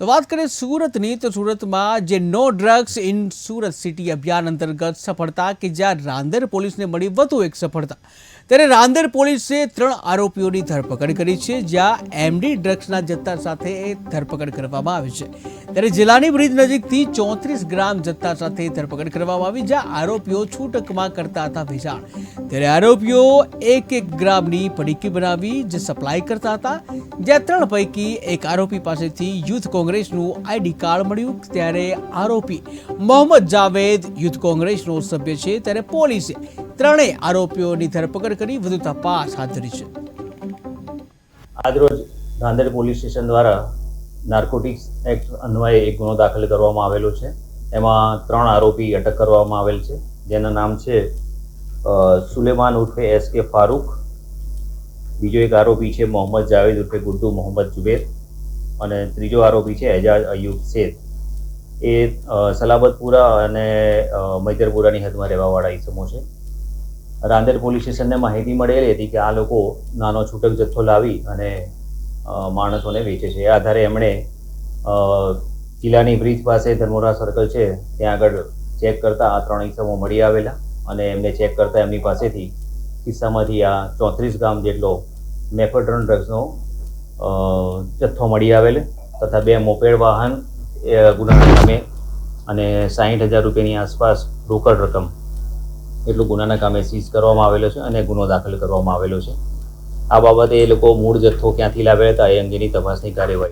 તો વાત કરીએ સુરતની, તો સુરતમાં જે no drugs in Surat city અભિયાન અંતર્ગત સફળતા કે જ્યાં રાંદેર પોલીસને મળી વધુ એક સફળતા. ત્યારે રાંદેર પોલીસે 3 આરોપીઓની ધરપકડ કરી છે, જ્યાં એમડી ડ્રગ્સના જથ્થા સાથે ધરપકડ કરવામાં આવી છે. ત્યારે જિલ્લાની બ્રિજ નજીકથી 34 ગ્રામ જથ્થા સાથે ધરપકડ કરવામાં આવી, જ્યાં આરોપીઓ છૂટકમાં કરતા હતા વેચાણ. ત્યારે આરોપીઓ 1 ગ્રામની પડીકી બનાવી જે સપ્લાય કરતા હતા, જ્યાં 3 પૈકી એક આરોપી પાસેથી યુથ કોંગ્રેસનું આઈડી કાર્ડ મળ્યું. ત્યારે આરોપી મોહમ્મદ જાવેદ યુથ કોંગ્રેસનો સભ્ય છે. ત્યારે પોલીસે 3 આરોપીઓની ધરપકડ કરી વધુ તપાસ હાથ ધરી છે. આજરોજ રાંદેર પોલીસ સ્ટેશન દ્વારા નાર્કોટિક્સ એક્ટ અન્વયે એક ગુનો દાખલ કરવામાં આવેલો છે. એમાં 3 આરોપી અટક કરવામાં આવેલ છે, જેના નામ છે સુલેમાન ઉર્ફે SK ફારૂક, બીજો એક આરોપી છે મોહમ્મદ જાવેદ ઉર્ફે ગુડ્ડુ મોહમ્મદ જુબેર, અને ત્રીજો આરોપી છે એજાજ અયુબ શેખ. એ સલાબતપુરા અને મૈદરપુરાની હદમાં રહેવાવાળા ઇસમો છે. રાંદેર પોલીસ સ્ટેશનને માહિતી મળેલી હતી કે આ લોકો નાનો છૂટક જથ્થો લાવી અને માણસોને વેચે છે. એ આધારે એમણે કિલ્લાની બ્રિજ પાસે ધર્મોરા સર્કલ છે ત્યાં આગળ ચેક કરતા આ 3 ઇસમો મળી આવેલા, અને એમને ચેક કરતા એમની પાસેથી કિસ્સામાંથી આ 34 ગ્રામ જેટલો મેફેડ્રોન ડ્રગ્સનો જથ્થો મળી આવેલ, તથા 2 મોપેડ વાહન ગુનાના કામે અને 60,000 રૂપિયાની આસપાસ રોકડ રકમ એટલું ગુનાના કામે સીઝ કરવામાં આવેલો છે અને ગુનો દાખલ કરવામાં આવેલો છે. આ બાબતે એ લોકો મૂળ જથ્થો ક્યાંથી લાવેલા હતા એ અંગેની તપાસની કાર્યવાહી